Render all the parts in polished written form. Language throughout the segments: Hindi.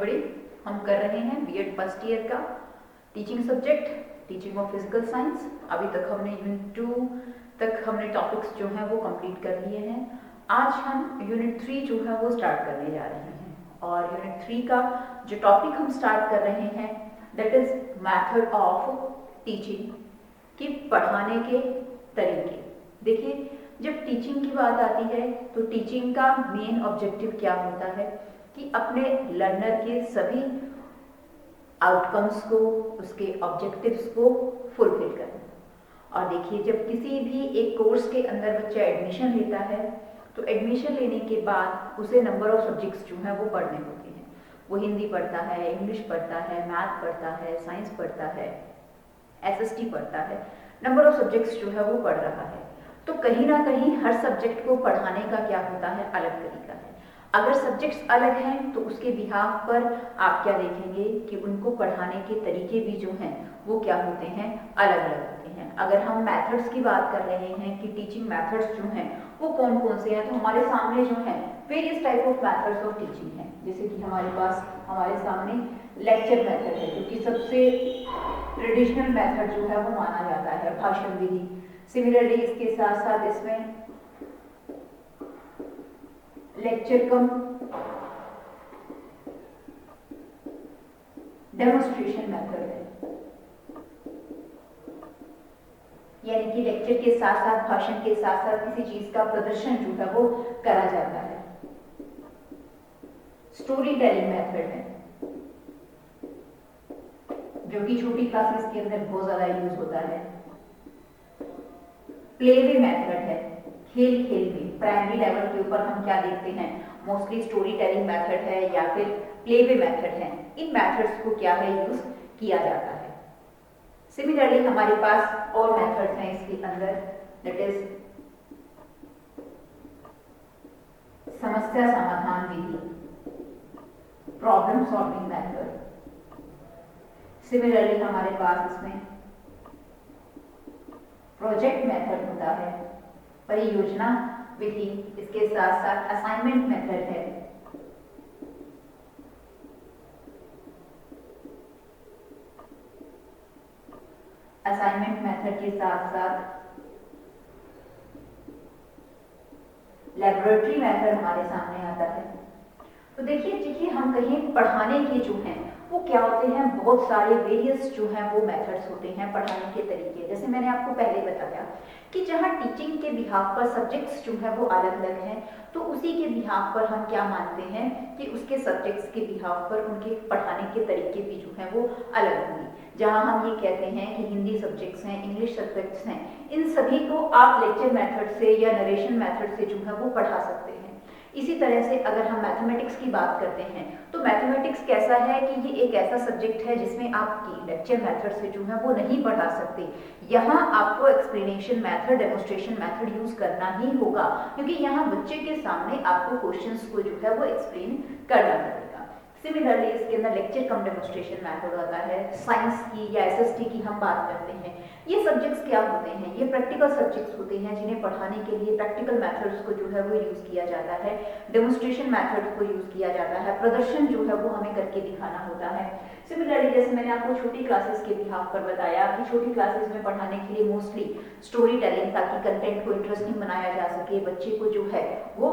एवरीबॉडी, हम कर रहे हैं बीएड फर्स्ट ईयर का teaching subject teaching of physical science. अभी तक हमने यूनिट 2 तक हमने टॉपिक्स जो हैं वो कंप्लीट कर लिए हैं। आज हम यूनिट 3 जो है वो स्टार्ट करने जा रहे हैं और यूनिट 3 का जो टॉपिक हम स्टार्ट कर रहे हैं that is method of teaching, कि पढ़ाने के तरीके। देखिए, जब टीचिंग की बात आती है तो टीचिंग का मेन ऑब्जेक्टिव क्या होता है कि अपने लर्नर के सभी आउटकम्स को, उसके ऑब्जेक्टिव्स को फुलफिल करना। और देखिए, जब किसी भी एक कोर्स के अंदर बच्चा एडमिशन लेता है तो एडमिशन लेने के बाद उसे नंबर ऑफ सब्जेक्ट्स जो हैं वो पढ़ने होते हैं। वो हिंदी पढ़ता है, इंग्लिश पढ़ता है, मैथ पढ़ता है, साइंस पढ़ता है, एसएसटी पढ़ता है, नंबर ऑफ सब्जेक्ट्स जो है वो पढ़ रहा है। तो कहीं ना कहीं हर सब्जेक्ट को पढ़ाने का क्या होता है, अलग तरीका है। अगर सब्जेक्ट्स अलग हैं तो उसके बिहाफ पर आप क्या देखेंगे कि उनको पढ़ाने के तरीके भी जो हैं वो क्या होते हैं, अलग अलग होते हैं। अगर हम मेथड्स की बात कर रहे हैं कि टीचिंग मेथड्स जो हैं वो कौन कौन से हैं, तो हमारे सामने जो है various type of methods of teaching हैं। जैसे कि हमारे सामने लेक्चर मेथड है जो कि सबसे ट्रेडिशनल मेथड जो है वो माना जाता है, भाषण विधि। सिमिलरली इसके साथ साथ इसमें लेक्चर कम डेमोन्स्ट्रेशन मेथड है, यानी कि लेक्चर के साथ साथ, भाषण के साथ साथ किसी चीज का प्रदर्शन जो है वो करा जाता है। स्टोरी टेलिंग मेथड है जो कि छोटी क्लासेस के अंदर बहुत ज्यादा यूज होता है। प्ले वे मेथड है, खेल खेल में। प्राइमरी लेवल के ऊपर हम क्या देखते हैं, मोस्टली स्टोरी टेलिंग मेथड है या फिर प्ले वे मेथड है। इन मेथड्स को क्या है, यूज किया जाता है। सिमिलरली हमारे पास और मेथड्स हैं इसके अंदर, दैट इज समस्या समाधान विधि, प्रॉब्लम सॉल्विंग मेथड। सिमिलरली हमारे पास इसमें प्रोजेक्ट मेथड होता है, परियोजना विधि। इसके साथ साथ असाइनमेंट मेथड है, असाइनमेंट मेथड के साथ साथ लेबोरेटरी मेथड हमारे सामने आता है। तो देखिए हम कहीं पढ़ाने के जो हैं वो क्या होते हैं, बहुत सारे वेरियस जो हैं वो मेथड्स होते हैं पढ़ाने के तरीके। जैसे मैंने आपको पहले बताया कि जहाँ टीचिंग के बिहाफ पर सब्जेक्ट्स जो है वो अलग अलग हैं, तो उसी के बिहाफ पर हम क्या मानते हैं कि उसके सब्जेक्ट्स के बिहाफ पर उनके पढ़ाने के तरीके भी जो हैं वो अलग होंगे। जहाँ हम ये कहते हैं कि हिंदी सब्जेक्ट्स हैं, इंग्लिश सब्जेक्ट्स हैं, इन सभी को आप लेक्चर मेथड से या नरेशन मेथड से जो है वो पढ़ा सकते हैं। इसी तरह से अगर हम मैथमेटिक्स की बात करते हैं तो मैथमेटिक्स कैसा है कि ये एक ऐसा सब्जेक्ट है जिसमें आप लेक्चर मेथड से जो है वो नहीं पढ़ा सकते। यहाँ आपको explanation method, demonstration method use करना ही होगा, क्योंकि यहाँ बच्चे के सामने आपको क्वेश्चंस को जो है वो एक्सप्लेन करना पड़ेगा। सिमिलरली इसके अंदर लेक्चर कम डेमोन्स्ट्रेशन मेथड आता है। साइंस की या एसएसटी की हम बात करते हैं, ये सब्जेक्ट्स क्या होते हैं, ये प्रैक्टिकल सब्जेक्ट्स होते हैं जिन्हें पढ़ाने के लिए प्रैक्टिकल मेथड्स को जो है वो यूज किया जाता है, डेमोन्स्ट्रेशन मेथड को यूज किया जाता है, प्रदर्शन जो है वो हमें करके दिखाना होता है। सिमिलरली जैसे मैंने आपको छोटी क्लासेस के बिहाफ पर बताया कि छोटी क्लासेस में पढ़ाने के लिए मोस्टली स्टोरी टेलिंग, ताकि कंटेंट को इंटरेस्टिंग बनाया जा सके, बच्चे को जो है वो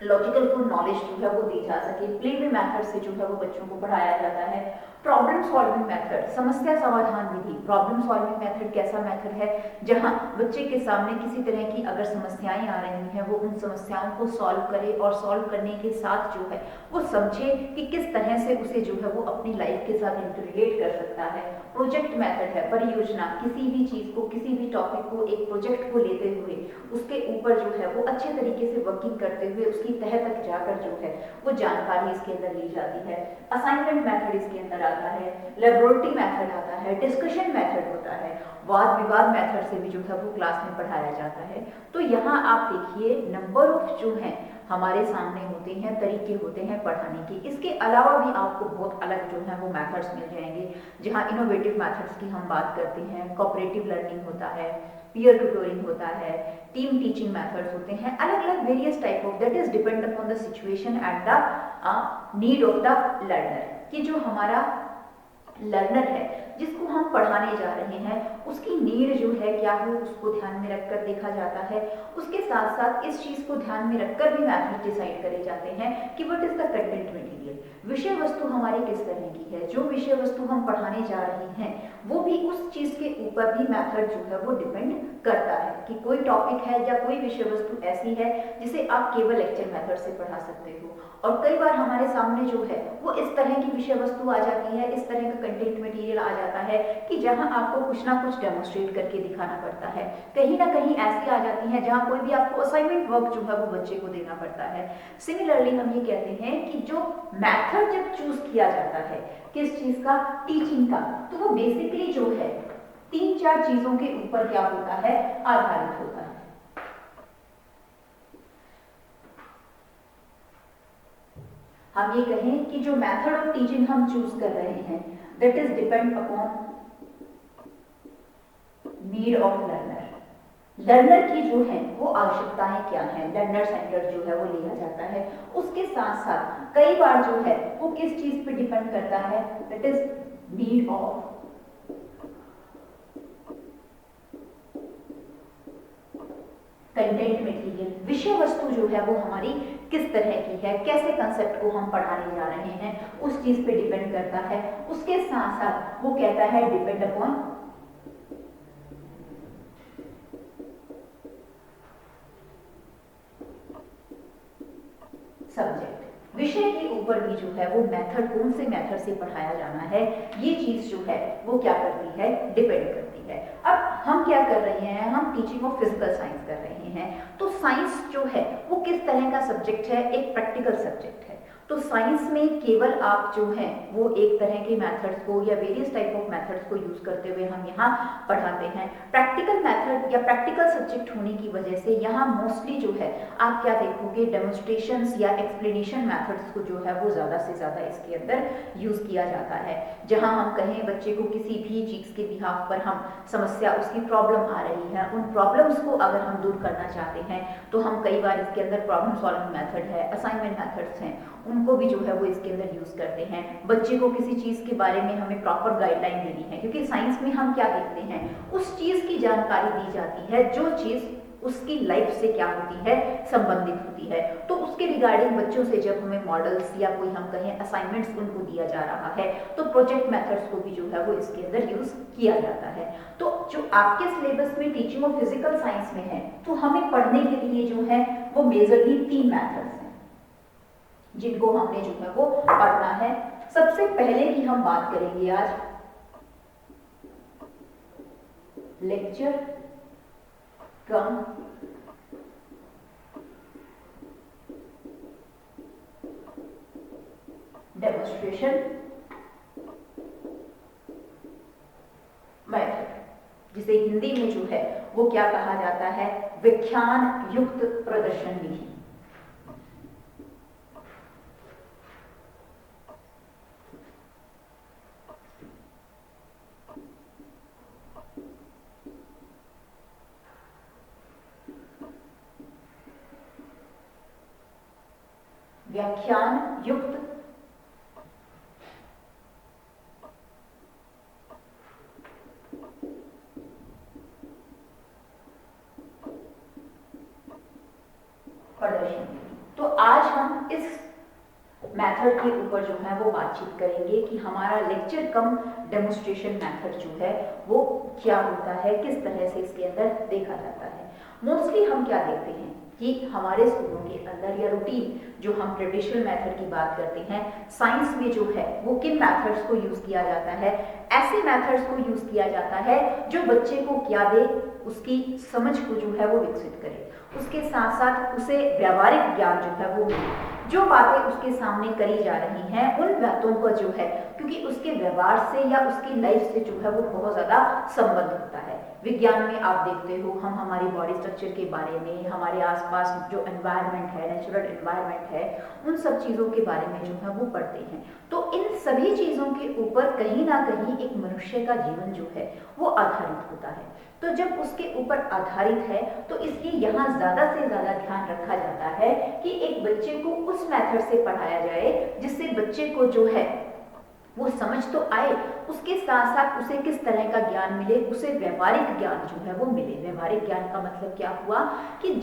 लॉजिकल फुल नॉलेज जो है वो दी जा सके। प्ले वे मेथड से जो है वो बच्चों को पढ़ाया जाता है। प्रॉब्लम सॉल्विंग मेथड, समस्या समाधान विधि। प्रॉब्लम सॉल्विंग मेथड कैसा मेथड है, जहां बच्चे के सामने किसी तरह की अगर समस्याएं आ रही हैं वो उन समस्याओं को सॉल्व करे और सॉल्व करने के साथ जो है वो समझे कि किस तरह से उसे जो है वो अपनी लाइफ के साथ इंटरलेट कर सकता है। प्रोजेक्ट मेथड है, परियोजना। किसी भी चीज को, किसी भी टॉपिक को, एक प्रोजेक्ट को लेते हुए उसके ऊपर जो है वो अच्छे तरीके से वर्किंग करते हुए उसकी तह तक जाकर जो है वो जानकारी इसके अंदर ली जाती है। असाइनमेंट मेथड इसके अंदर आता है, लेबोरेटरी मेथड आता है, डिस्कशन मेथड होता है, वाद विवाद मेथड से भी जो है वो क्लास में पढ़ाया जाता है। तो यहाँ आप देखिए नंबर ऑफ जो है हमारे सामने होते हैं, तरीके होते हैं पढ़ाने के। इसके अलावा भी आपको बहुत अलग जो है वो मेथड्स मिल जाएंगे, जहाँ इनोवेटिव मेथड्स की हम बात करते हैं, कोऑपरेटिव लर्निंग होता है, पीयर ट्यूटोरिंग होता है, टीम टीचिंग मेथड्स होते हैं, अलग अलग various type of, that is depend upon the situation and the need of the learner. कि जो हमारा लर्नर है जिसको हम पढ़ाने जा रहे हैं उसकी नीड जो है क्या हो, उसको ध्यान में रखकर देखा जाता है। उसके साथ साथ इस चीज को ध्यान में रखकर भी मैथड डिसाइड करे जाते हैं कि what is the content material, विषय वस्तु हमारी किस तरह की है, जो विषय वस्तु हम पढ़ाने जा रहे हैं वो भी उस चीज के ऊपर भी मैथड जो है वो डिपेंड करता है कि कोई टॉपिक है या कोई विषय वस्तु ऐसी है जिसे आप केवल लेक्चर मेथड से पढ़ा सकते हो, और कई बार हमारे सामने जो है वो इस तरह की विषय वस्तु आ जाती है, इस तरह का कंटेंट मटेरियल आ जाता है कि जहां आपको कुछ ना कुछ डेमोन्स्ट्रेट करके दिखाना पड़ता है। कहीं ना कहीं ऐसी आ जाती है जहां कोई भी आपको असाइनमेंट वर्क जो है वो बच्चे को देना पड़ता है। सिमिलरली हम ये कहते हैं कि जो मैथड जब चूज किया जाता है किस चीज का, टीचिंग का, तो वो बेसिकली जो है 3-4 चीजों के ऊपर क्या होता है, आधारित होता है। हम ये कहें कि जो मेथड ऑफ टीचिंग हम चूज कर रहे हैं that is depend upon need of learner. Learner की जो है वो आवश्यकताएं क्या हैं, लर्नर सेंटर जो है वो लिया जाता है। उसके साथ साथ कई बार जो है वो किस चीज पे डिपेंड करता है, that is need of content material. विषय वस्तु जो है वो हमारी किस तरह की है, कैसे कंसेप्ट को हम पढ़ाने जा रहे हैं, उस चीज पे डिपेंड करता है। उसके साथ साथ वो कहता है डिपेंड अपॉन सब्जेक्ट। विषय के ऊपर भी जो है वो मेथड, कौन से मेथड से पढ़ाया जाना है, ये चीज जो है वो क्या करती है, डिपेंड करती है। अब हम क्या कर रहे हैं, हम टीचिंग ऑफ फिजिकल साइंस कर रहे हैं, तो साइंस जो है वो किस तरह का सब्जेक्ट है, एक प्रैक्टिकल सब्जेक्ट है। तो साइंस में केवल आप जो है वो एक तरह के मेथड्स को या वेरियस टाइप ऑफ मेथड्स को यूज करते हुए हम यहाँ पढ़ाते हैं। प्रैक्टिकल मेथड या प्रैक्टिकल सब्जेक्ट होने की वजह से यहाँ मोस्टली जो है आप क्या देखोगे, डेमोन्स्ट्रेशंस या एक्सप्लेनेशन मेथड्स को जो है वो ज्यादा से ज्यादा इसके अंदर यूज किया जाता है। जहां हम कहें बच्चे को किसी भी चीज के बिहाफ पर हम समस्या, उसकी प्रॉब्लम आ रही है, उन प्रॉब्लम्स को अगर हम दूर करना चाहते हैं तो हम कई बार इसके अंदर प्रॉब्लम सॉल्विंग मेथड है, असाइनमेंट मेथड्स हैं, उनको भी जो है वो इसके अंदर यूज करते हैं। बच्चे को किसी चीज के बारे में हमें प्रॉपर गाइडलाइन देनी है, क्योंकि साइंस में हम क्या देखते हैं, उस चीज की जानकारी दी जाती है जो चीज उसकी लाइफ से क्या होती है, संबंधित होती है। तो उसके रिगार्डिंग बच्चों से जब हमें मॉडल्स या कोई हम कहें असाइनमेंट्स उनको दिया जा रहा है तो प्रोजेक्ट मेथड्स को भी जो है वो इसके अंदर यूज किया जाता है। तो जो आपके सिलेबस में टीचिंग ऑफ फिजिकल साइंस में है तो हमें पढ़ने के लिए जो है वो मेजरली 3 मेथड्स हैं जिनको हमने जो है वो पढ़ना है। सबसे पहले की हम बात करेंगे आज लेक्चर कम डेमोन्स्ट्रेशन मेथड, जिसे हिंदी में जो है वो क्या कहा जाता है, व्याख्यान युक्त प्रदर्शन विधि। व्याख्यान युक्त प्रदर्शन। तो आज हम इस मेथड के ऊपर जो है वो बातचीत करेंगे कि हमारा लेक्चर कम डेमोन्स्ट्रेशन मेथड जो है वो क्या होता है, किस तरह से इसके अंदर देखा जाता है। मोस्टली हम क्या देखते हैं कि हमारे स्कूलों के अंदर या रूटीन जो हम ट्रेडिशनल मेथड की बात करते हैं, साइंस में जो है वो किन मेथड्स को यूज किया जाता है, ऐसे मेथड्स को यूज किया जाता है जो बच्चे को क्या दे, उसकी समझ को जो है वो विकसित करे, उसके साथ साथ उसे व्यावहारिक ज्ञान जो है वो मिले। जो बातें उसके सामने करी जा रही हैं उन बातों का जो है, क्योंकि उसके व्यवहार से या उसकी लाइफ से जो है वो बहुत ज्यादा संबंध होता है। विज्ञान में आप देखते हो हम हमारी बॉडी स्ट्रक्चर के बारे में, हमारे आसपास जो एनवायरनमेंट है, नेचुरल एनवायरनमेंट है, उन सब चीजों के बारे में जो है वो पढ़ते हैं। तो इन सभी चीजों के ऊपर कहीं ना कहीं एक मनुष्य का जीवन जो है वो आधारित होता है। तो जब उसके ऊपर आधारित है तो इसलिए यहाँ ज्यादा से ज्यादा ध्यान रखा जाता है कि एक बच्चे को उस मेथड से पढ़ाया जाए जिससे बच्चे को जो है वो समझ तो आए, उसके साथ साथ उसे किस तरह का ज्ञान मिले, उसे व्यवहारिक ज्ञान जो है वो मिले। व्यवहारिक ज्ञान का मतलब क्या हुआ कि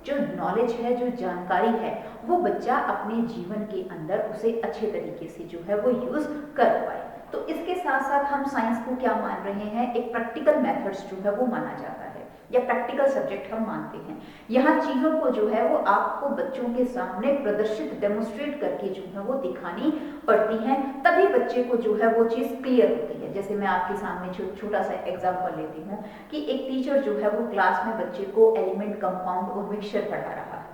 जो नॉलेज है, जो जानकारी है, वो बच्चा अपने जीवन के अंदर उसे अच्छे तरीके से जो है वो यूज कर पाए। तो इसके साथ साथ हम साइंस को क्या मान रहे हैं, एक प्रैक्टिकल मेथड्स जो है वो माना जाता है या प्रैक्टिकल सब्जेक्ट हम मानते हैं। यहाँ चीजों को जो है वो आपको बच्चों के सामने प्रदर्शित डेमोन्स्ट्रेट करके जो है वो दिखानी पड़ती है, तभी बच्चे को जो है वो चीज क्लियर होती है। जैसे मैं आपके सामने छोटा सा एग्जांपल लेती हूँ कि एक टीचर जो है वो क्लास में बच्चे को एलिमेंट, कंपाउंड और मिक्सचर पढ़ा रहा है।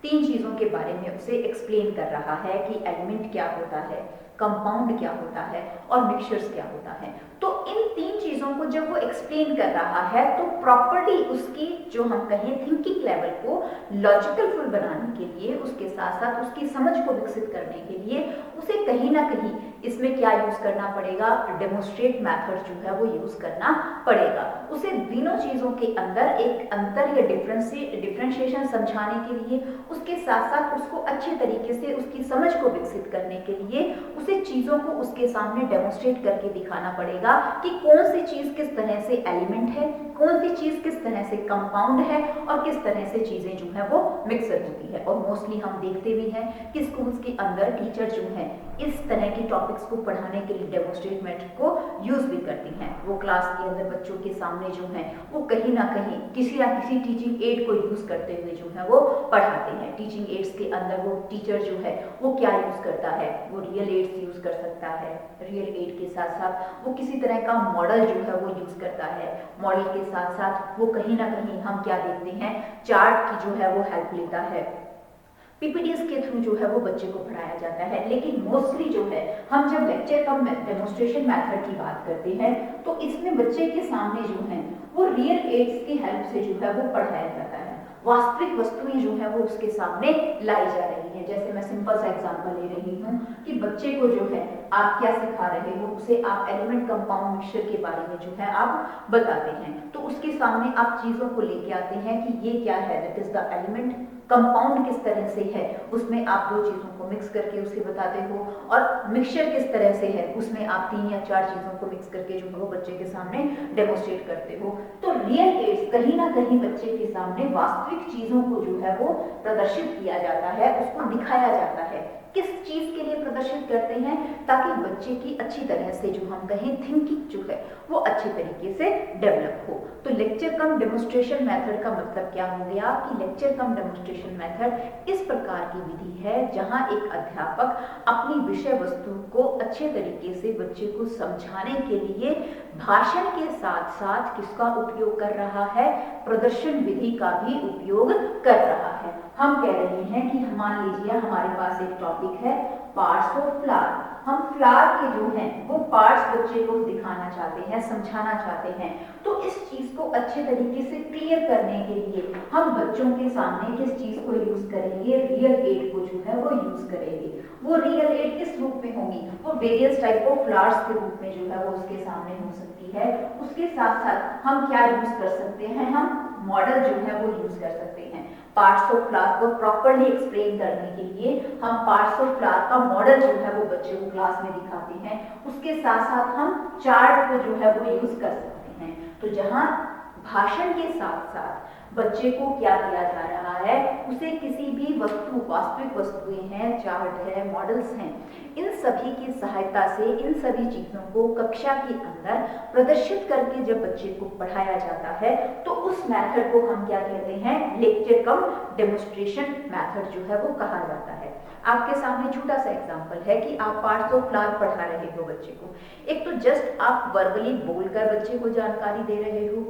3 चीजों के बारे में उसे एक्सप्लेन कर रहा है कि एलिमेंट क्या होता है, कंपाउंड क्या होता है और मिक्सचर्स क्या होता है। तो इन 3 चीजों को जब वो एक्सप्लेन कर रहा है तो प्रॉपर्ली उसकी जो हम कहें थिंकिंग लेवल को लॉजिकल फुल बनाने के लिए, उसके साथ साथ उसकी समझ को विकसित करने के लिए उसे कहीं ना कहीं इसमें क्या यूज करना पड़ेगा, डेमोन्स्ट्रेट मेथड जो है वो यूज करना पड़ेगा। उसे तीनों चीजों के अंदर एक अंतर या डिफरेंशिएशन समझाने के लिए, उसके साथ साथ उसको अच्छे तरीके से उसकी समझ को विकसित करने के लिए उसे चीजों को उसके सामने डेमोन्स्ट्रेट करके दिखाना पड़ेगा कि कौन सी चीज किस तरह से एलिमेंट है, कौन सी चीज किस तरह से कंपाउंड है और किस तरह से चीजें जो है वो मिक्सर होती है। और मोस्टली हम देखते भी हैं कि स्कूल्स के अंदर टीचर जो है इस तरह की टॉपिक्स को पढ़ाने के लिए डेमोन्स्ट्रेट मेथड को यूज भी करती हैं। वो क्लास के अंदर बच्चों के सामने जो है वो कहीं ना कहीं किसी ना किसी टीचिंग एड को यूज करते हुए जो है वो पढ़ाते हैं। टीचिंग एड्स के अंदर वो टीचर जो है वो क्या यूज करता है, वो रियल एड्स यूज कर सकता है। रियल एड के साथ साथ वो किसी तरह का मॉडल जो है वो यूज करता है। मॉडल के साथ साथ वो कहीं ना कहीं हम क्या देखते हैं, चार्ट की जो है वो हेल्प लेता है। पीपीटीएस के थ्रू जो है वो बच्चे को पढ़ाया जाता है। लेकिन मोस्टली जो है हम जब लेक्चर कम डेमोन्स्ट्रेशन मेथड की बात करते हैं तो इसमें बच्चे के सामने जो है वो रियल एड्स की हेल्प से जो है वो पढ़ाया जाता है। वास्तविक वस्तुएं जो है वो उसके सामने लाई जा रही है। जैसे मैं सिंपल सा एग्जांपल ले रही हूँ कि बच्चे को जो है आप क्या सिखा रहे हो, उसे आप एलिमेंट, कंपाउंड, मिक्सचर के बारे में जो है आप बताते हैं। तो उसके सामने आप चीजों को लेके आते हैं कि ये क्या है, that is the element. Compound किस तरह से है, उसमें आप 2 चीजों को मिक्स करके उसे बताते हो। और मिक्सचर किस तरह से है, उसमें आप 3 या 4 चीजों को मिक्स करके जो है वो बच्चे के सामने डेमोन्स्ट्रेट करते हो। तो रियल एड्स कहीं ना कहीं बच्चे के सामने वास्तविक चीजों को जो है वो प्रदर्शित किया जाता है, उसको दिखाया जाता है। किस चीज के लिए प्रदर्शित करते हैं, ताकि बच्चे की अच्छी तरह से जो हम कहें थिंकिंग जो है वो अच्छे तरीके से डेवलप हो। तो लेक्चर कम डेमोन्स्ट्रेशन मेथड का मतलब क्या हो गया कि लेक्चर कम डेमोन्स्ट्रेशन मेथड इस प्रकार की विधि है जहां एक अध्यापक अपनी विषय वस्तु को अच्छे तरीके से बच्चे को समझाने के लिए भाषण के साथ साथ किसका उपयोग कर रहा है, प्रदर्शन विधि का भी उपयोग कर रहा है। हम कह रहे हैं कि मान लीजिए हमारे पास एक टॉपिक है पार्ट्स ऑफ फ्लावर। हम फ्लावर के जो हैं वो पार्ट्स बच्चे को दिखाना चाहते हैं, समझाना चाहते हैं। तो इस चीज को अच्छे तरीके से क्लियर करने के लिए हम बच्चों के सामने किस चीज को यूज करेंगे, रियल एड को जो है वो यूज करेंगे। वो रियल एड किस रूप में होगी, वो वेरियस टाइप ऑफ फ्लावर्स के रूप में जो है वो उसके सामने हो सकती है। उसके साथ साथ हम क्या यूज कर सकते हैं, हम मॉडल जो है वो यूज कर सकते हैं। पार्ट्स ऑफ फ्लावर को प्रॉपर्ली एक्सप्लेन करने के लिए हम पार्ट्स ऑफ फ्लावर का मॉडल जो है वो बच्चे को क्लास में दिखाते हैं। उसके साथ साथ हम चार्ट को जो है वो यूज कर सकते हैं। तो जहां भाषण के साथ साथ बच्चे को क्या किया जा रहा है, उसे किसी भी वस्तु, वास्तविक वस्तुएं हैं, चार्ट है, मॉडल्स हैं, इन सभी की सहायता से इन सभी चीजों को कक्षा के अंदर प्रदर्शित करके जब बच्चे को पढ़ाया जाता है तो उस मेथड को हम क्या कहते हैं, लेक्चर कम डेमोन्स्ट्रेशन मेथड जो है वो कहा जाता है। आपके सामने छोटा सा एग्जांपल है कि आप पार्ट्स ऑफ फ्लावर पढ़ा रहे हो बच्चे को। एक तो जस्ट आप वर्बली बोलकर बच्चे को जानकारी दे रहे हो,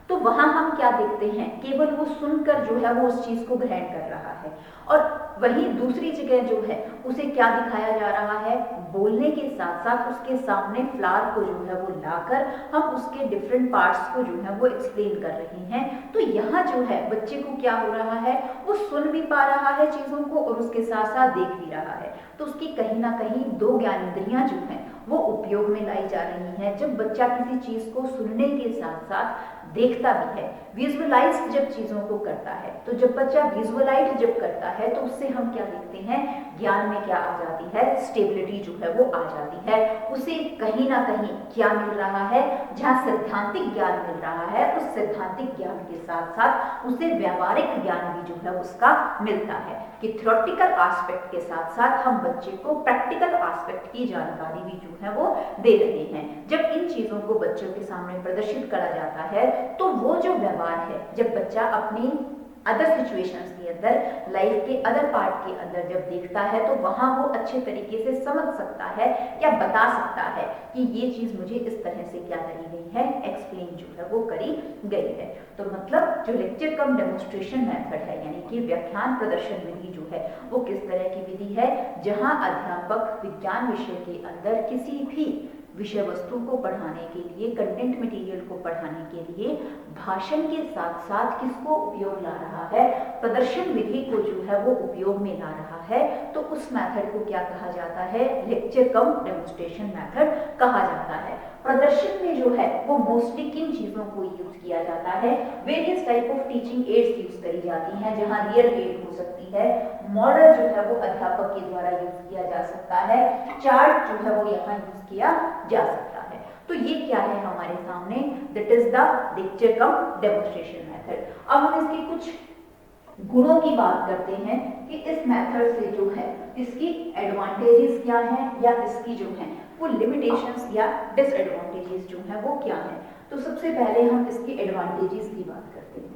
तो वहां हम क्या देखते हैं, केवल वो सुनकर जो है वो उस चीज को ग्रहण कर रहा है। और वहीं दूसरी जगह जो है उसे क्या दिखाया जा रहा है, बोलने के साथ साथ उसके सामने फ्लावर को जो है वो लाकर हम उसके डिफरेंट पार्ट्स को जो है वो एक्सप्लेन कर रहे हैं। तो यहाँ जो है बच्चे को क्या हो रहा है, वो सुन भी पा रहा है चीजों को और उसके साथ साथ देख भी रहा है। तो उसकी कहीं ना कहीं दो ज्ञानेंद्रियां जो हैं वो उपयोग में लाई जा रही हैं। जब बच्चा किसी चीज को सुनने के साथ साथ देखता भी है, विजुअलाइज जब चीजों को करता है, तो जब बच्चा विजुअलाइज जब करता है तो उससे हम क्या देखते हैं, ज्ञान में क्या आ जाती है, स्टेबिलिटी जो है वो आ जाती है। उसे कहीं ना कहीं क्या मिल रहा है, जहाँ सैद्धांतिक ज्ञान मिल रहा है, उस सैद्धांतिक ज्ञान के साथ साथ उसे व्यावहारिक ज्ञान भी जो है उसका मिलता है कि थ्योरेटिकल एस्पेक्ट के साथ साथ हम बच्चे को प्रैक्टिकल एस्पेक्ट की जानकारी भी जो है वो दे रहे हैं। जब इन चीजों को बच्चों के सामने प्रदर्शित करा जाता है तो वो जो व्यवहार है, जब बच्चा अपनी अदर सिचुएशंस के अंदर, लाइफ के अदर पार्ट के अंदर जब देखता है तो वहां वो अच्छे तरीके से समझ सकता है या बता सकता है कि ये चीज मुझे इस तरह से क्या करी गई है, एक्सप्लेन जो है वो करी गई है। तो मतलब जो लेक्चर कम डेमोन्स्ट्रेशन मेथड है, यानी कि व्याख्यान प्रदर्शन विधि जो है वो किस तरह की विधि है, जहां अध्यापक विज्ञान विषय के अंदर किसी भी विषय वस्तु को पढ़ाने के लिए, कंटेंट मटेरियल को पढ़ाने के लिए भाषण के साथ साथ किसको उपयोग ला रहा है, प्रदर्शन विधि को जो है वो उपयोग में ला रहा है। तो उस मेथड को क्या कहा जाता है, लेक्चर कम डेमोन्स्ट्रेशन मेथड कहा जाता है। प्रदर्शन में जो है वो मोस्टली किन चीजों को यूज किया जाता है, various type of teaching ads use करी जाती हैं, जहां रियल एड हो सकती है, मॉडल जो है वो अध्यापक के द्वारा यूज किया जा सकता है, चार्ट जो है वो यहाँ यूज किया जा सकता है। तो ये क्या है हमारे सामने, that is the lecture come demonstration method. अब हम इसके कुछ गुणों की बात करते हैं कि इस मेथड से जो है इसकी एडवांटेजेस क्या हैं या इसकी जो है वो लिमिटेशंस या डिसएडवांटेजेस जो है वो क्या है। तो सबसे पहले हम इसकी एडवांटेजेस की बात करते हैं।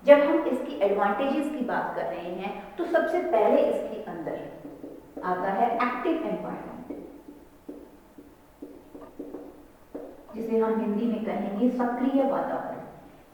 जब हम इसकी एडवांटेजेस की बात कर रहे हैं तो सबसे पहले इसके अंदर आता है एक्टिव एनवायरनमेंट, जिसे हम हिंदी में कहेंगे सक्रिय वातावरण।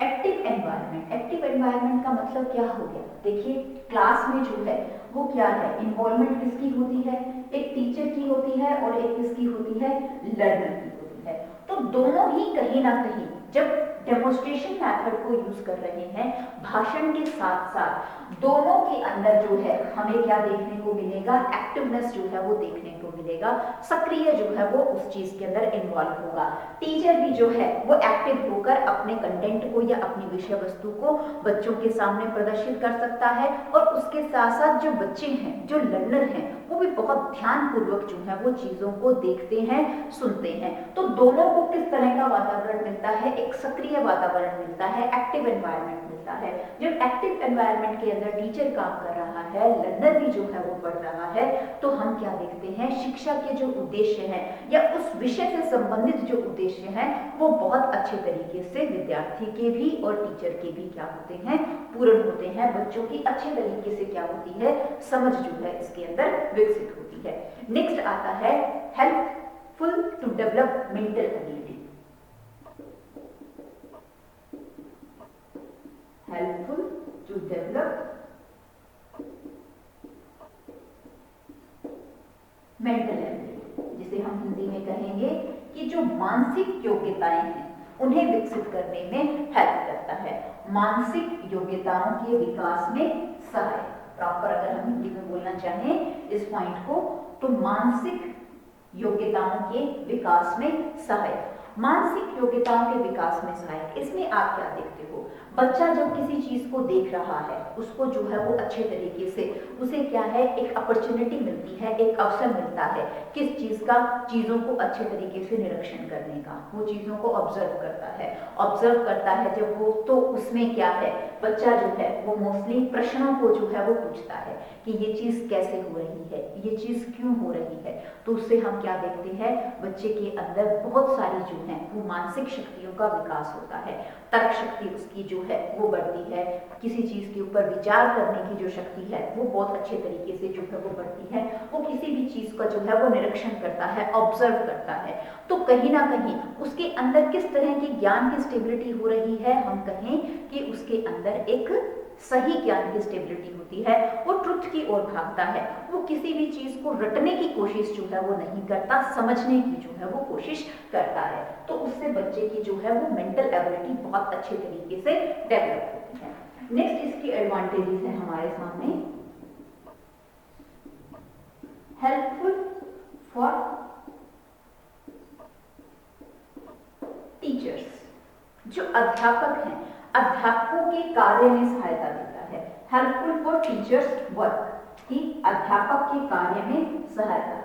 एक्टिव एनवायरनमेंट, एक्टिव एनवायरनमेंट का मतलब क्या हो गया, देखिए क्लास में जो है वो क्या है, इन्वॉल्वमेंट किसकी होती है, एक टीचर की होती है और एक किसकी होती है, लर्नर की होती है। तो दोनों ही कहीं ना कहीं जब डेमोन्स्ट्रेशन मेथड को यूज कर रहे हैं, भाषण के साथ साथ दोनों के अंदर जो है हमें क्या देखने को मिलेगा, एक्टिवनेस जो है वो देखने को मिलेगा, सक्रिय जो है वो उस चीज के अंदर इन्वॉल्व होगा। टीचर भी जो है वो एक्टिव होकर अपने कंटेंट को या अपनी विषय वस्तु को बच्चों के सामने प्रदर्शित कर सकता है, और उसके साथ साथ जो बच्चे हैं, जो लर्नर हैं, वो भी बहुत ध्यान पूर्वक जो है वो चीजों को देखते हैं, सुनते हैं। तो दोनों को किस तरह का वातावरण मिलता है, एक सक्रिय वातावरण मिलता है, एक्टिव एनवायरनमेंट मिलता है। जब एक्टिव एनवायरनमेंट के अंदर टीचर काम कर रहा है, लर्नर भी जो है वो पढ़ रहा है, तो हम क्या देखते हैं, शिक्षा के जो उद्देश्य हैं या उस विषय से संबंधित जो उद्देश्य हैं वो बहुत अच्छे तरीके से विद्यार्थी के भी और टीचर के भी क्या होते हैं, पूर्ण होते हैं। बच्चों की अच्छे तरीके से क्या होती है, समझ जो है इसके अंदर विकसित होती है। नेक्स्ट आता है helpful to develop mental ability. Helpful to develop mental ability, जिसे हम हिंदी में कहेंगे कि जो मानसिक योग्यताएं हैं उन्हें विकसित करने में हेल्प करता है, मानसिक योग्यताओं के विकास में सहायक। प्रॉपर अगर हम हिंदी में बोलना चाहें इस पॉइंट को, तो मानसिक योग्यताओं के विकास में सहायक। मानसिक योग्यताओं के विकास में सहायक, इसमें आप क्या देखते हो, बच्चा जब किसी चीज को देख रहा है, उसको जो है वो अच्छे तरीके से, उसे क्या है, एक अपॉर्चुनिटी मिलती है, एक अवसर मिलता है किस चीज का, चीजों को अच्छे तरीके से निरीक्षण करने का। वो चीजों को ऑब्जर्व करता है जब वो, तो उसमें क्या है, बच्चा जो है वो मोस्टली प्रश्नों को जो है वो पूछता है कि ये चीज कैसे हो रही है, ये चीज क्यों हो रही है। तो उससे हम क्या देखते हैं, बच्चे के अंदर बहुत सारी जो है वो मानसिक शक्तियों का विकास होता है, तर्क शक्ति उसकी जो है वो बढ़ती है, किसी चीज के ऊपर विचार करने की जो शक्ति है वो बहुत अच्छे तरीके से जो है वो बढ़ती है। वो किसी भी चीज का जो है वो निरीक्षण करता है, ऑब्जर्व करता है, तो कहीं ना कहीं उसके अंदर किस तरह की ज्ञान की स्टेबिलिटी हो रही है, हम कहें कि उसके अंदर एक सही ज्ञान की स्टेबिलिटी होती है, वो ट्रुथ की ओर भागता है, वो किसी भी चीज को रटने की कोशिश जो है वो नहीं करता, समझने की जो है वो कोशिश करता है। तो उससे बच्चे की जो है वो मेंटल एबिलिटी बहुत अच्छे तरीके से डेवलप होती है। नेक्स्ट इसके एडवांटेजेस है हमारे सामने, हेल्पफुल फॉर टीचर्स, जो अध्यापक हैं अध्यापकों के कार्य में सहायता देता है। हेल्पफुल फॉर टीचर्स वर्क, कि अध्यापक के कार्य में सहायता,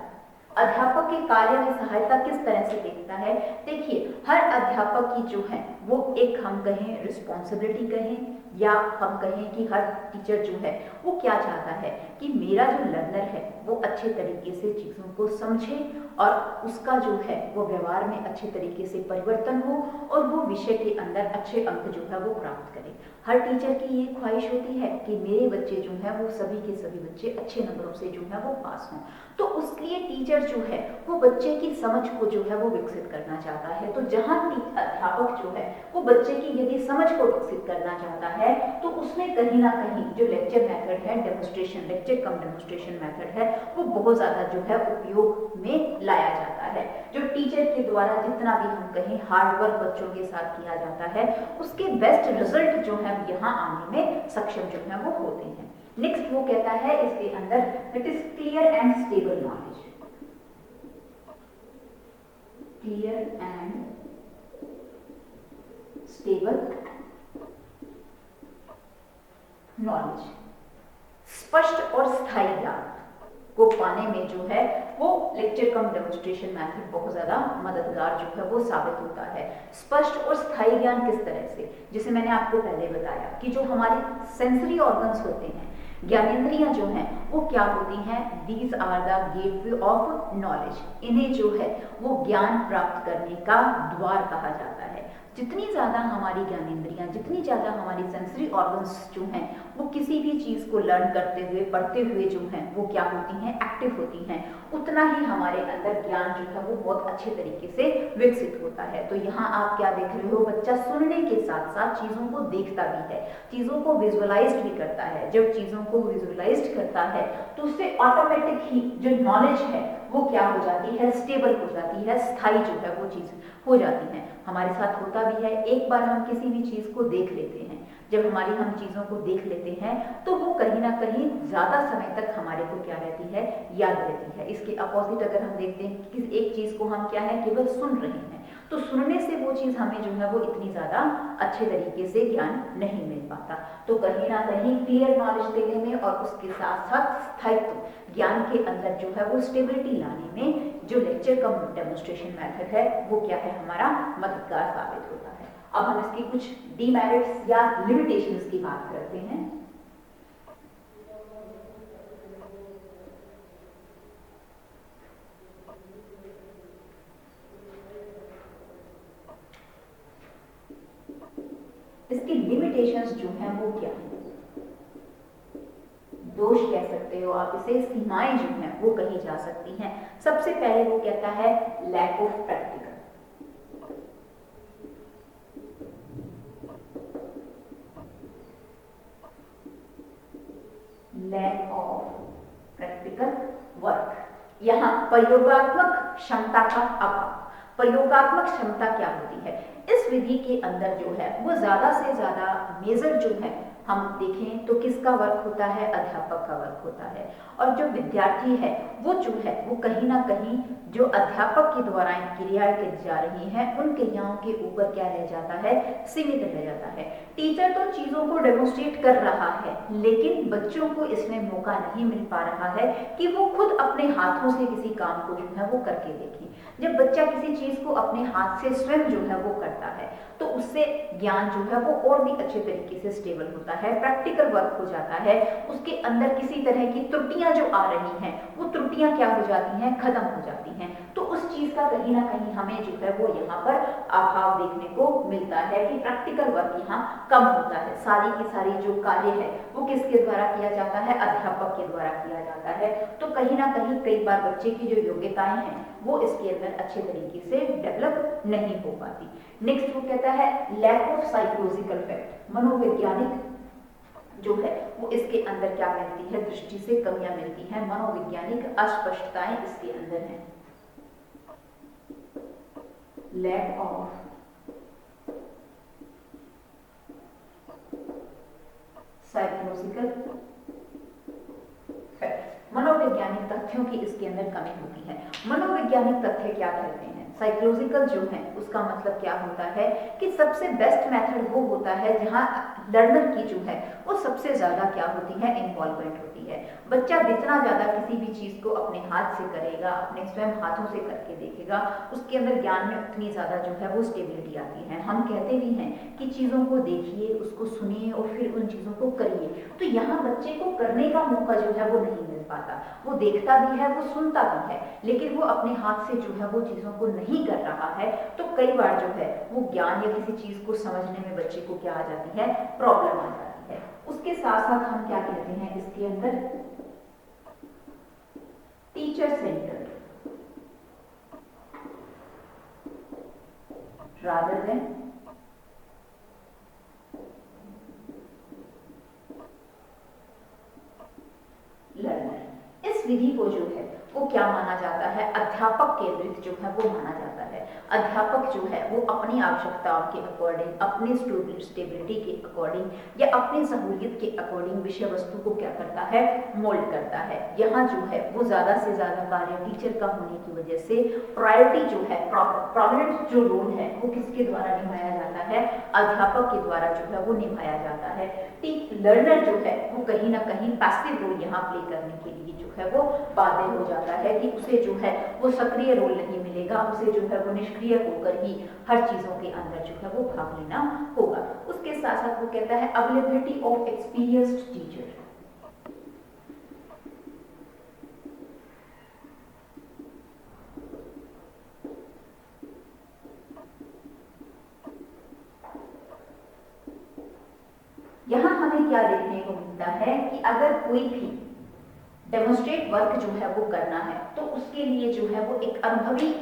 अध्यापक के कार्य में सहायता किस तरह से देखता है। देखिए हर अध्यापक की जो है वो एक हम कहें रिस्पॉन्सिबिलिटी कहें या हम कहें कि हर टीचर जो है वो क्या चाहता है कि मेरा जो लर्नर है वो अच्छे तरीके से चीज़ों को समझे और उसका जो है वो व्यवहार में अच्छे तरीके से परिवर्तन हो और वो विषय के अंदर अच्छे अंक जो है वो प्राप्त करे। हर टीचर की ये ख्वाहिश होती है कि मेरे बच्चे जो हैं वो सभी के सभी बच्चे अच्छे नंबरों से जो है वो पास हों। तो उसके लिए टीचर जो है वो बच्चे की समझ को जो है वो विकसित करना चाहता है। तो जहाँ अध्यापक जो है वो बच्चे की यदि समझ को विकसित करना चाहता है तो उसमें कहीं ना कहीं जो लेक्चर मेथड है, डेमोन्स्ट्रेशन, लेक्चर कम डेमोन्स्ट्रेशन मेथड है, वो बहुत ज्यादा जो है उपयोग में लाया जाता है। जो टीचर के द्वारा जितना भी हम कहें हार्डवर्क बच्चों के साथ किया जाता है उसके बेस्ट रिजल्ट जो है यहाँ आने में सक्षम जो है वो होते हैं। नेक्स्ट वो कहता है इसके अंदर it is clear and stable knowledge, clear and stable knowledge, स्पष्ट और स्थायी ज्ञान को पाने में जो है वो लेक्चर कम डेमोन्स्ट्रेशन मेथड बहुत ज्यादा मददगार जो है वो साबित होता है। स्पष्ट और स्थायी ज्ञान किस तरह से, जिसे मैंने आपको पहले बताया कि जो हमारे सेंसरी ऑर्गन्स होते हैं, ज्ञानेंद्रियां जो हैं वो क्या होती हैं, these are the gateway of knowledge, इन्हें जो है वो ज्ञान प्राप्त करने का द्वार कहा जाता है। जितनी ज़्यादा हमारी ज्ञानेंद्रियां, जितनी ज़्यादा हमारी सेंसरी ऑर्गन्स जो हैं वो किसी भी चीज़ को लर्न करते हुए, पढ़ते हुए जो हैं वो क्या होती हैं, एक्टिव होती हैं, उतना ही हमारे अंदर ज्ञान जो है वो बहुत अच्छे तरीके से विकसित होता है। तो यहाँ आप क्या देख रहे हो, बच्चा सुनने के साथ साथ चीज़ों को देखता भी है, चीज़ों को विजुअलाइज भी करता है। जब चीज़ों को विजुअलाइज करता है तो उससे ऑटोमेटिक ही जो नॉलेज है वो क्या हो जाती है, स्टेबल हो जाती है, स्थायी जो है वो चीज़ हो जाती है। हमारे साथ होता भी है, एक बार हम किसी भी चीज़ को देख लेते हैं, जब हमारी हम चीज़ों को देख लेते हैं तो वो कहीं ना कहीं ज़्यादा समय तक हमारे को क्या रहती है, याद रहती है। इसके अपोजिट अगर हम देखते हैं कि एक चीज़ को हम क्या है केवल सुन रहे हैं तो सुनने से वो चीज़ हमें जो है वो इतनी ज़्यादा अच्छे तरीके से ज्ञान नहीं मिल पाता। तो कहीं ना कहीं क्लियर नॉलेज देने में और उसके साथ साथ स्थायित्व ज्ञान के अंदर जो है वो स्टेबिलिटी लाने में जो लेक्चर कम डेमोन्स्ट्रेशन मेथड है वो क्या है, हमारा मददगार साबित होता है। अब हम इसकी कुछ डीमेरिट्स या लिमिटेशंस की बात करते हैं। इसकी लिमिटेशंस जो हैं वो क्या है, दोष कह सकते हो आप इसे, सीमाएं जो हैं वो कही जा सकती हैं। सबसे पहले वो कहता है lack of practical, lack of practical work, यहाँ प्रयोगात्मक क्षमता का अभाव। प्रयोगात्मक क्षमता क्या होती है, इस विधि के अंदर जो है वो ज्यादा से ज्यादा मेजर जो है हम देखें तो किसका वर्क होता है, अध्यापक का वर्क होता है। और जो विद्यार्थी है वो जो है वो कहीं ना कहीं जो अध्यापक के द्वारा क्रियाएं की जा रही हैं उन क्रियाओं के ऊपर क्या रह जाता है, सीमित रह जाता है। टीचर तो चीजों को डेमोन्स्ट्रेट कर रहा है लेकिन बच्चों को इसमें मौका नहीं मिल पा रहा है कि वो खुद अपने हाथों से किसी काम को जो है वो करके देखें। जब बच्चा किसी चीज को अपने हाथ से स्वयं जो है वो करता है तो उससे ज्ञान जो है वो और भी अच्छे तरीके से स्टेबल होता है, प्रैक्टिकल वर्क हो जाता है, उसके अंदर किसी तरह की त्रुटियां जो आ रही हैं वो त्रुटियां क्या हो जाती हैं, खत्म हो जाती हैं। तो उस चीज का कहीं ना कहीं हमें जो है वो यहाँ पर अभाव देखने को मिलता है कि प्रैक्टिकल वर्क यहाँ कम होता है। सारी की सारी जो कार्य है वो किसके द्वारा किया जाता है, अध्यापक के द्वारा किया जाता है। तो कहीं ना कहीं कई बार बच्चे की जो योग्यताएं हैं वो इसके अंदर अच्छे तरीके से डेवलप नहीं हो पाती। नेक्स्ट वो कहता है लैक ऑफ साइकोलॉजिकल फैक्ट, मनोवैज्ञानिक जो है वो इसके अंदर क्या मिलती है, दृष्टि से कमियां मिलती हैं, मनोवैज्ञानिक अस्पष्टताएं इसके अंदर हैं। लैक ऑफ साइकोलॉजिकल फैक्ट्स, मनोवैज्ञानिक तथ्यों की इसके अंदर कमी होती है। मनोवैज्ञानिक तथ्य क्या कहते हैं? साइकोलॉजिकल जो है उसका मतलब क्या होता है कि सबसे बेस्ट मेथड वो होता है जहां लर्नर की जो है वो सबसे ज्यादा क्या होती है, इन्वॉल्वमेंट होती है। बच्चा जितना ज्यादा किसी भी चीज को अपने हाथ से करेगा, अपने स्वयं हाथों से करके देखेगा, उसके अंदर ज्ञान में उतनी ज्यादा जो है वो स्टेबिलिटी आती है। हम कहते भी हैं कि चीजों को देखिए, उसको सुनिए और फिर उन चीजों को करिए। तो यहाँ बच्चे को करने का मौका जो है वो नहीं मिल पाता। वो देखता भी है, वो सुनता भी है, लेकिन वो अपने हाथ से जो है वो चीजों को नहीं कर रहा है। तो कई बार जो है वो ज्ञान या किसी चीज को समझने में बच्चे को क्या आ जाती है, प्रॉब्लम आ जाती है। उसके साथ साथ हम क्या कहते हैं इसके अंदर, teacher centred rather than learner. इस विधि को जो है वो क्या माना जाता है, अध्यापक केंद्रित जो है वो माना जाता है। अध्यापक जो है वो अपनी आवश्यकताओं के अकॉर्डिंग, अपनी स्टेबिलिटी के अकॉर्डिंग या अपनी सहूलियत के अकॉर्डिंग विषय वस्तु को क्या करता है, मोल्ड करता है। यहाँ जो है वो ज्यादा से ज्यादा कार्य टीचर का होने की वजह से प्रायोरिटी जो है, प्रोमिनेंट जो रोल है वो किसके द्वारा निभाया जाता है, अध्यापक के द्वारा जो है वो निभाया जाता है। लर्नर जो है वो कहीं ना कहीं पैसिव रोल यहाँ प्ले करने के लिए जो है वो बाध्य हो जाता है कि उसे जो है वो सक्रिय रोल नहीं मिलेगा, उसे जो है वो निष्क्रिय होकर ही हर चीजों के अंदर जो है वो भाग लेना होगा। उसके साथ साथ वो कहता है अवेलेबिलिटी ऑफ एक्सपीरियंस्ड टीचर। यहां हमें क्या देखने को मिलता है कि अगर कोई भी डेमोन्स्ट्रेट वर्क जो है वो करना है तो उसके लिए जो है वो एक अनुभवी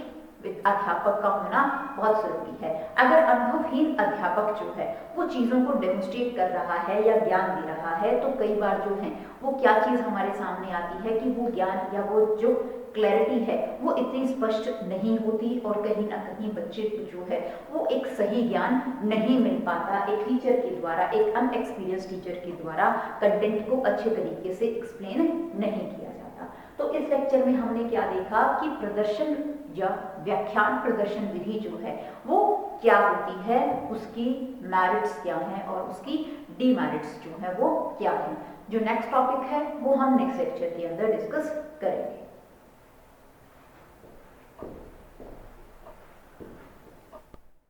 अध्यापक का होना बहुत जरूरी है। अगर अनुभवहीन अध्यापक जो है वो चीजों को डेमोन्स्ट्रेट कर रहा है या ज्ञान दे रहा है तो कई बार जो है वो क्या चीज हमारे सामने आती है कि वो ज्ञान या वो जो क्लैरिटी है वो इतनी स्पष्ट नहीं होती और कहीं ना कहीं बच्चे को जो है वो एक सही ज्ञान नहीं मिल पाता एक टीचर के द्वारा, एक अनएक्सपीरियंस टीचर के द्वारा कंटेंट को अच्छे तरीके से एक्सप्लेन नहीं किया जाता। तो इस लेक्चर में हमने क्या देखा कि प्रदर्शन या व्याख्यान प्रदर्शन विधि जो है वो क्या होती है, उसकी मेरिट्स क्या हैं और उसकी डीमेरिट्स जो है वो क्या है। जो नेक्स्ट टॉपिक है वो हम नेक्स्ट लेक्चर के अंदर डिस्कस करेंगे।